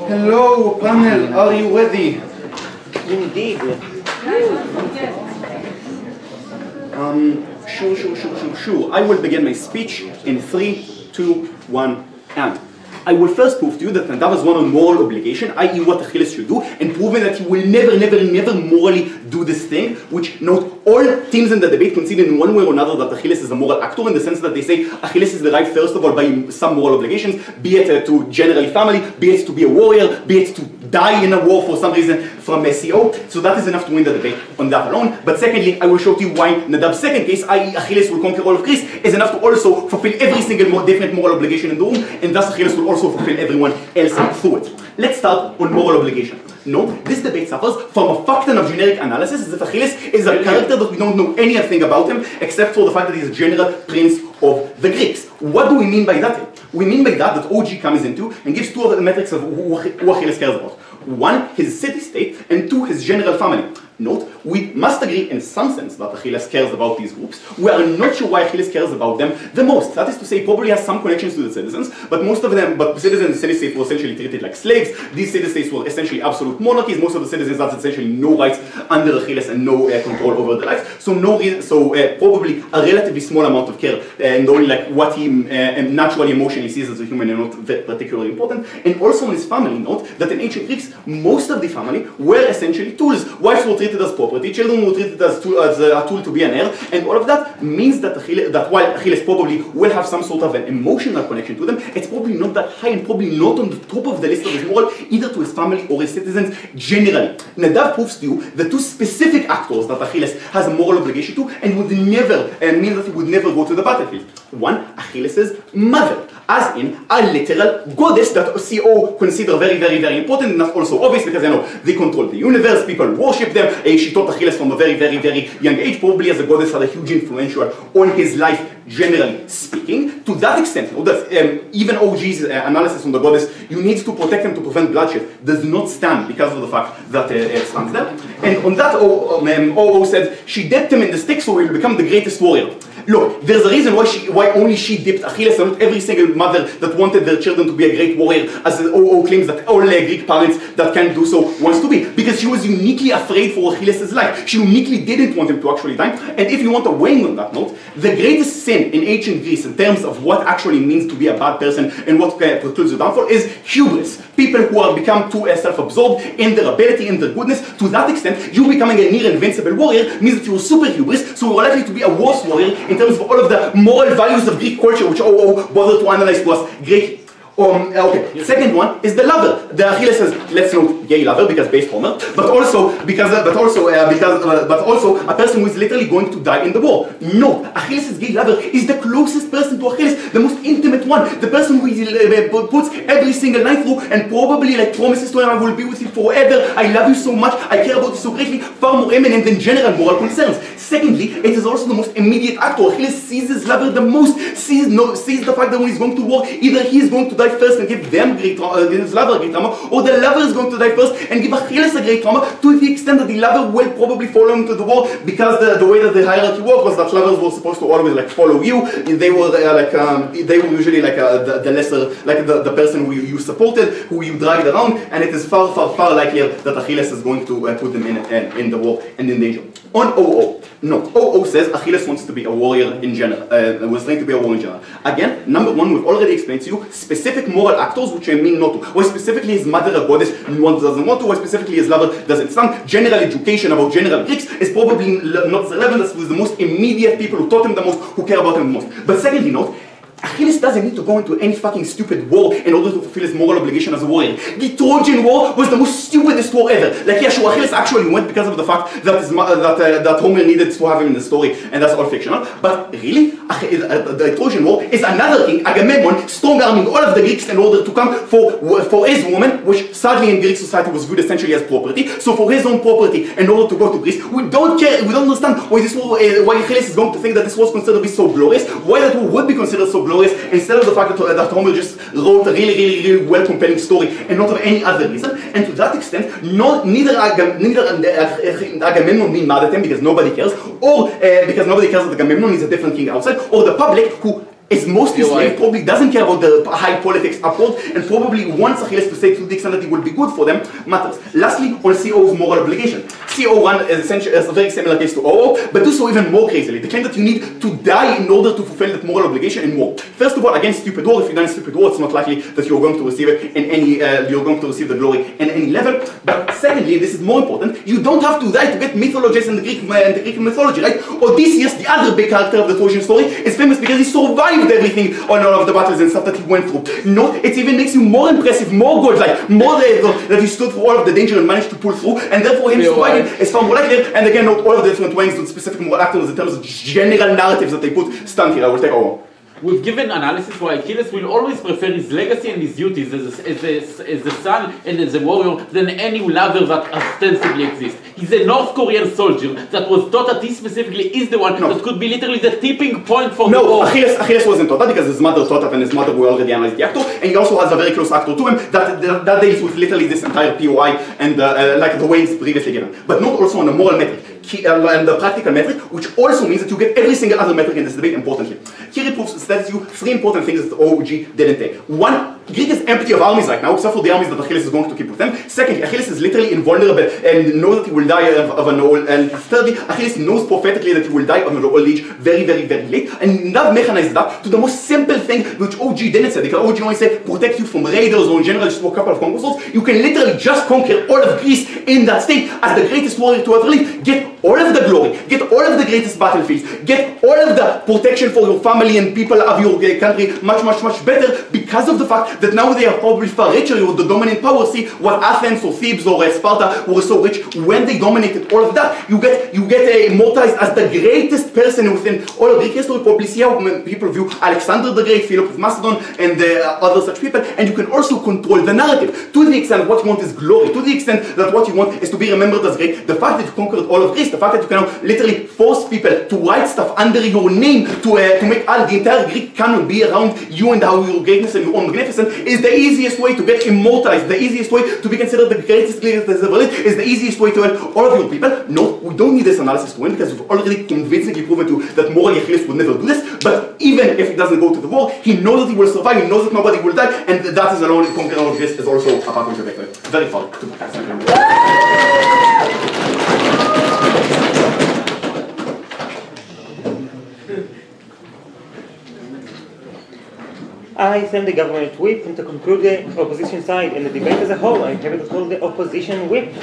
Hello, panel, are you ready? Indeed. Sure. I will begin my speech in 3, 2, 1, and. I will first prove to you that Nadav is one on moral obligation, i.e. what Achilles should do, and proving that he will never morally do this thing, which note all teams in the debate concede in one way or another that Achilles is a moral actor in the sense that they say Achilles is derived first of all by some moral obligations, be it to generally family, be it to be a warrior, be it to die in a war for some reason from SEO. So that is enough to win the debate on that alone. But secondly, I will show to you why Nadav's second case, i.e. Achilles will conquer all of Greece, is enough to also fulfill every single different moral obligation in the room, and thus Achilles will also fulfill everyone else through it. Let's start on moral obligation. No, this debate suffers from a fuckton of generic analysis as if Achilles is a character that we don't know anything about him except for the fact that he's a general prince of the Greeks. What do we mean by that? We mean by that OG comes into and gives two of the metrics of who Achilles cares about. One, his city-state, and two, his general family. Note, we must agree in some sense that Achilles cares about these groups. We are not sure why Achilles cares about them the most. That is to say, probably has some connections to the citizens, but most of them, citizens in the city-state were essentially treated like slaves. These city-states were essentially absolute monarchies. Most of the citizens had essentially no rights under Achilles and no control over their lives. So probably a relatively small amount of care and only like what he naturally emotionally sees as a human and not particularly important. And also in his family, note that in ancient Greeks, most of the family were essentially tools. Wives were treated as property, children were treated as a tool to be an heir, and all of that means that while Achilles probably will have some sort of an emotional connection to them, it's probably not that high and probably not on the top of the list of his moral, either to his family or his citizens generally. Nadav proves to you the two specific actors that Achilles has a moral obligation to and would never mean that he would never go to the battlefield. One, Achilles' mother, as in a literal goddess that CO consider very important, and that's also obvious because they control the universe, people worship them. She taught Achilles from a very young age, probably as a goddess had a huge influence on his life, generally speaking. To that extent, even OG's analysis on the goddess, you need to protect them to prevent bloodshed, does not stand because of the fact that it stands there. And on that, OO said, she dipped him in the Styx so he will become the greatest warrior. Look, there's a reason why only she dipped Achilles and not every single mother that wanted their children to be a great warrior, as OO claims that all Greek parents that can do so wants to be. Because she was uniquely afraid for Achilles' life. She uniquely didn't want him to actually die. And if you want a weighing on that note, the greatest sin in ancient Greece in terms of what actually means to be a bad person and what precludes the downfall is hubris. People who are become too self-absorbed in their ability, in their goodness. To that extent, you becoming a near invincible warrior means that you're super hubris, so you're likely to be a worse warrior in terms of all of the moral values of Greek culture, which OO bothered to analyze to us. Greek. Okay. Second one is the lover. The Achilles says, let's note gay lover because based Homer, but also a person who is literally going to die in the war. No, Achilles' gay lover is the closest person to Achilles, the most intimate one, the person who he puts every single night through and probably promises to him, I will be with you forever. I love you so much. I care about you so greatly. Far more eminent than general moral concerns. Secondly, it is also the most immediate actor. Achilles sees his lover the most. Sees the fact that when he's going to war, either he is going to die first and give them his lover a great trauma, or the lover is going to die first and give Achilles a great trauma, to the extent that the lover will probably follow him to the war, because the way that the hierarchy worked was that lovers were supposed to always follow you. They were usually the lesser, the person who you supported, who you dragged around, and it is far likelier that Achilles is going to put them in the war and in danger. On OO, no, OO says Achilles wants to be a warrior in general, was trying to be a warrior in general. Again, number one, we've already explained to you specific moral actors which I mean not to. Why specifically his mother a goddess doesn't want to, why specifically his lover doesn't stand. General education about general Greeks is probably not relevant. That's with the most immediate people who taught him the most, who care about him the most. But secondly, note, Achilles doesn't need to go into any fucking stupid war in order to fulfill his moral obligation as a warrior. The Trojan War was the most stupidest war ever. Like, yeah, sure, Achilles actually went because of the fact that that Homer needed to have him in the story, and that's all fictional. But really, the Trojan War is another king, Agamemnon, strong-arming all of the Greeks in order to come for his woman, which sadly in Greek society was viewed essentially as property. So for his own property, in order to go to Greece, we don't care, we don't understand why this war, why Achilles is going to think that this was considered to be so glorious, why that war would be considered so glorious, instead of the fact that Homer just wrote a really well compelling story and not of any other reason. And to that extent, neither Agamemnon being mad at him because nobody cares, or because nobody cares that Agamemnon is a different king outside, or the public who is mostly slave, probably doesn't care about the high politics upward, and probably wants Achilles to say to the extent that it will be good for them, matters. Lastly, on CO's moral obligation. CO1 is essentially a very similar case to OO, but do so even more crazily. The claim that you need to die in order to fulfill that moral obligation in war. First of all, against stupid war, if you die in stupid war, it's not likely that you're going to receive it in any, you're going to receive the glory in any level. But secondly, and this is more important, you don't have to die to get mythologies in the Greek mythology, right? Odysseus, the other big character of the Trojan story, is famous because he survived everything on all of the battles and stuff that he went through. No, it even makes you more impressive, more godlike, more that he stood for all of the danger and managed to pull through, and therefore him surviving is far more likely. And again, not all of the different wings to specific moral actors in terms of general narratives that they put stand here. I will take over. We've given analysis why Achilles will always prefer his legacy and his duties as a son and as a warrior than any other that ostensibly exists. He's a North Korean soldier that was taught that he specifically is the one that could be literally the tipping point for the war. Achilles wasn't taught that because his mother taught that, and his mother we already analyzed the actor, and he also has a very close actor to him that deals with literally this entire POI and like the way it's previously given. But not also on a moral metric. And the practical metric, which also means that you get every single other metric in this debate importantly. Here it proves that you three important things that the OG didn't take. One, Greek is empty of armies right now, except for the armies that Achilles is going to keep with them. Secondly, Achilles is literally invulnerable and knows that he will die of an old. And thirdly, Achilles knows prophetically that he will die of an old age very late. And that mechanized that to the most simple thing which OG didn't say. Because OG only said protect you from raiders or in general just for a couple of conquests. You can literally just conquer all of Greece in that state as the greatest warrior to ever live. Get all of the glory, get all of the greatest battlefields, get all of the protection for your family and people of your country much better because of the fact that now they are probably far richer with the dominant power. See what Athens or Thebes or Sparta were so rich when they dominated all of that. You get immortalized as the greatest person within all of Greek history. Probably see how people view Alexander the Great, Philip of Macedon, and other such people. And you can also control the narrative to the extent what you want is glory, to the extent that what you want is to be remembered as great. The fact that you conquered all of Greece, the fact that you can literally force people to write stuff under your name to make the entire Greek canon be around you and how your greatness and your own magnificence is the easiest way to get immortalized, the easiest way to be considered the greatest leader that's ever lived, is the easiest way to earn all of your people. No, we don't need this analysis to win because we've already convincingly proven to that morally Achilles would never do this. But even if he doesn't go to the war, he knows that he will survive, he knows that nobody will die, and that is alone conquering all of this is also a part of the victory. Very fun. I send the government whip and to conclude the opposition side and the debate as a whole. I have it called the opposition whip.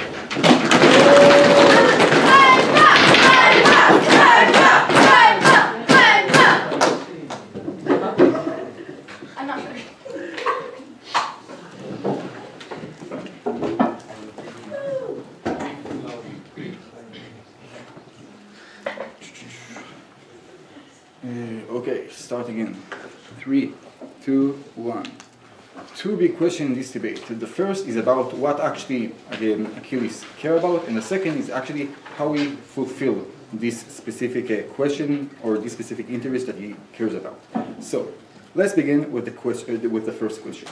I'm not sure. Okay, start again. 3, 2, 1. Two big questions in this debate. The first is about what actually, again, Achilles care about, and the second is actually how we fulfill this specific question or this specific interest that he cares about. So, let's begin with the first question.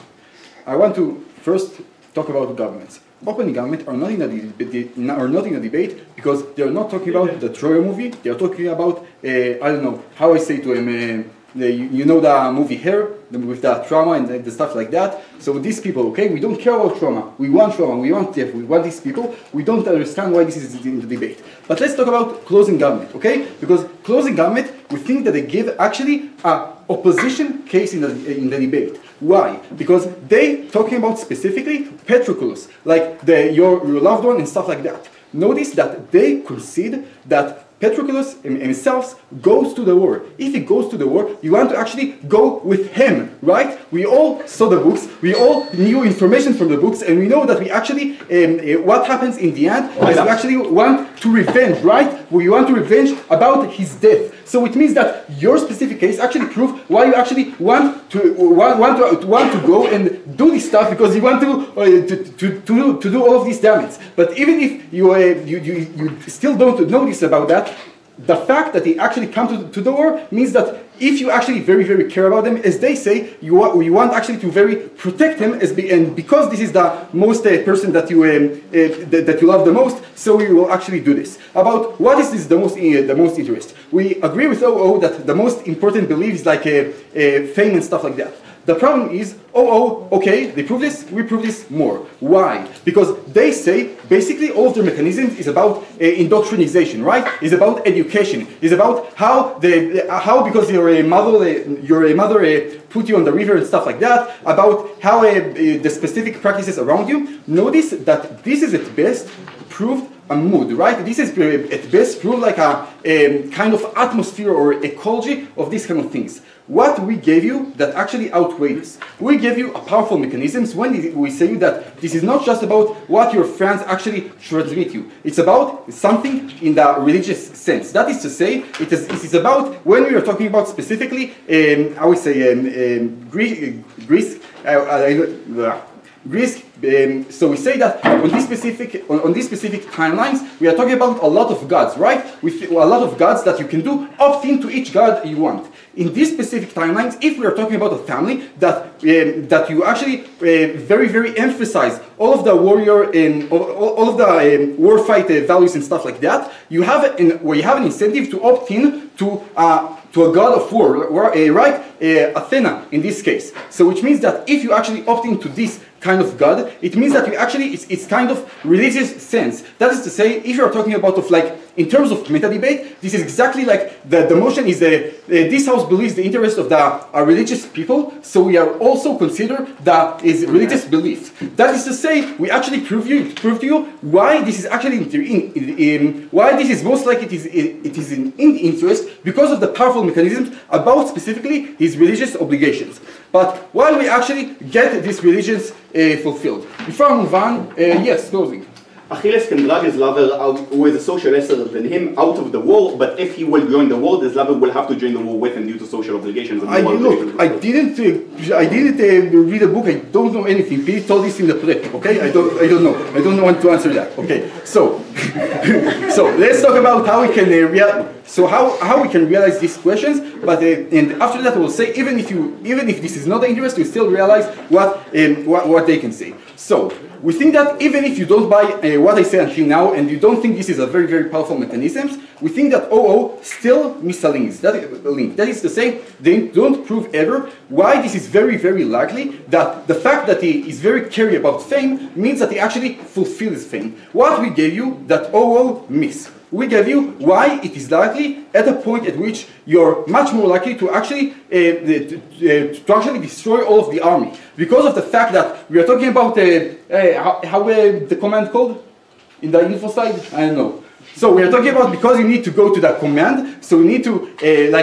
I want to first talk about governments. Opening government are not in a debate because they are not talking about the Trojan movie. They are talking about I don't know how I say to him. You know the movie Hair with the trauma and the stuff like that. So these people, okay, we don't care about trauma. We want trauma. We want death. We want these people. We don't understand why this is in the debate. But let's talk about closing government, okay? Because closing government, we think that they give actually a opposition case in the debate. Why? Because they talking about specifically Patroclus, like your loved one and stuff like that. Notice that they concede that Patroclus himself goes to the war. If he goes to the war, you want to actually go with him, right? We all saw the books, we all knew information from the books, and we know that we actually, what happens in the end is we actually want to revenge, right? We want to revenge about his death. So it means that your specific case actually proves why you actually want to go and do this stuff, because you want to do all of this damage. But even if you still don't know this about that, the fact that he actually come to the war means that if you actually very, very care about them, as they say, you want actually to very protect him, and because this is the most person that you love the most, so we will actually do this. About what is this the most interest? We agree with OO that the most important belief is like fame and stuff like that. The problem is, okay, they prove this, we prove this more. Why? Because they say, basically all of their mechanisms is about indoctrination, right? Is about education. Is about how because your mother put you on the river and stuff like that, about how the specific practices around you. Notice that this is at best proved a mood, right? This is at best proved like a kind of atmosphere or ecology of these kind of things. What we gave you that actually outweighs this. We gave you a powerful mechanisms when we say that this is not just about what your friends actually transmit you. It's about something in the religious sense. That is to say, it is about when we are talking about specifically, I would say Greece. So we say that on these specific timelines, we are talking about a lot of gods, right? With a lot of gods that you can do, opt into each god you want. In these specific timelines, if we are talking about a family that you actually very, very emphasize all of the warrior and all of the war fight values and stuff like that, you have an incentive to opt in to a god of war, right? Athena in this case. So which means that if you actually opt into this kind of god, it means that you actually it's kind of religious sense. That is to say, if you are talking about in terms of meta debate, this is exactly like the motion is this house believes the interest of the religious people, so we are also consider that is religious belief. That is to say, we actually prove to you why this is actually why this is most likely it is in interest because of the powerful mechanisms about specifically his religious obligations. But why we actually get these religions fulfilled? Before I move on, yes, closing. Achilles can drag his lover out, who is a social lesser than him, out of the war, but if he will join the war, his lover will have to join the war with him due to social obligations. I didn't read a book. I don't know anything. Pete told this in the prep. Okay, I don't know. I don't know when to answer that. Okay, so so let's talk about how we can how we can realize these questions. But and after that, we'll say even if this is not the interest, we still realize what they can say. So we think that even if you don't buy what I say until now, and you don't think this is a very, very powerful mechanism, we think that OO still miss a link. That is to say, they don't prove ever why this is very, very likely that the fact that he is very carry about fame means that he actually fulfills fame. What we gave you that OO miss. We gave you why it is likely at a point at which you're much more likely to actually destroy all of the army, because of the fact that we are talking about how the command called in the info side. I don't know. So we are talking about because you need to go to that command, so you need to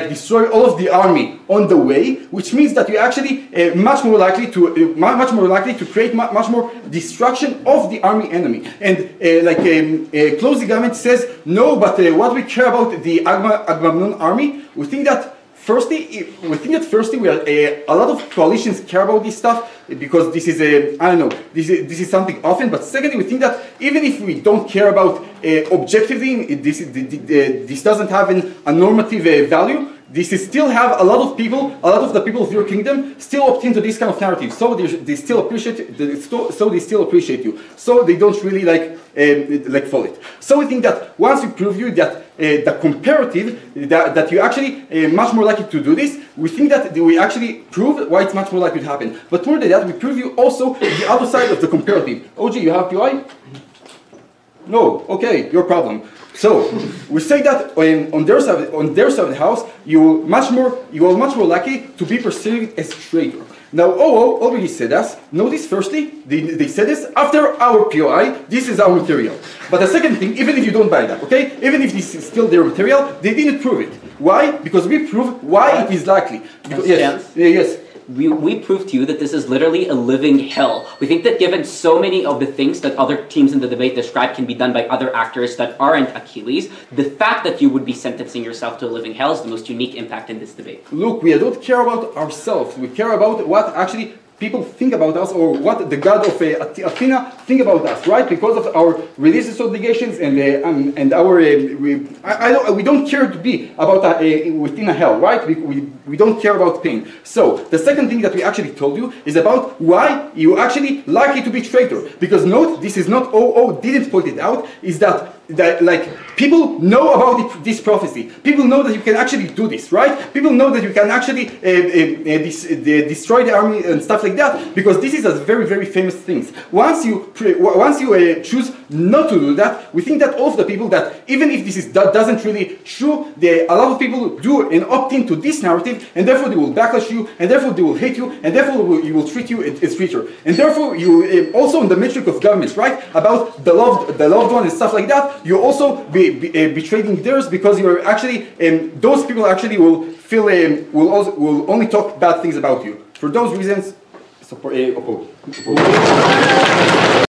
destroy all of the army on the way, which means that you actually much more likely to create much more destruction of the army enemy. And closing government says no, but what we care about the Agamemnon army, we think that firstly, we are, a lot of coalitions care about this stuff because this is this is something often. But secondly, we think that even if we don't care about objectively, this doesn't have a normative value. This is still have a lot of the people of your kingdom still opt into this kind of narrative. So they still appreciate you. So they don't really follow it. So we think that once we prove you that the comparative that you actually much more likely to do this, we think that we actually prove why it's much more likely to happen. But more than that, we prove you also the other side of the comparative. OG, you have PI? No. Okay, your problem. So we say that on their side of the house, you are much more likely to be perceived as traitor. Now, OO already said us. Notice, firstly, they said this after our POI. This is our material. But the second thing, even if you don't buy that, okay, even if this is still their material, they didn't prove it. Why? Because we proved why it is likely. Because, yes. We proved to you that this is literally a living hell. We think that given so many of the things that other teams in the debate describe can be done by other actors that aren't Achilles, the fact that you would be sentencing yourself to a living hell is the most unique impact in this debate. Look, we don't care about ourselves. We care about what actually people think about us, or what the god of Athena think about us, right? Because of our religious obligations and our we don't care to be about within a hell, right? We don't care about pain. So the second thing that we actually told you is about why you actually likely to be traitor. Because note, this is not OO didn't point it out, is that like people know about this prophecy. People know that you can actually do this, right? People know that you can actually destroy the army and stuff like that, because this is a very, very famous thing. Once you choose not to do that, we think that all of the people that, even if this doesn't really true, a lot of people do and opt into this narrative, and therefore they will backlash you, and therefore they will hate you, and therefore you will treat you as traitor. And therefore you also on the metric of governments, right? About the loved one and stuff like that. You also be betraying theirs, because you're actually those people actually will feel will only talk bad things about you. For those reasons, support.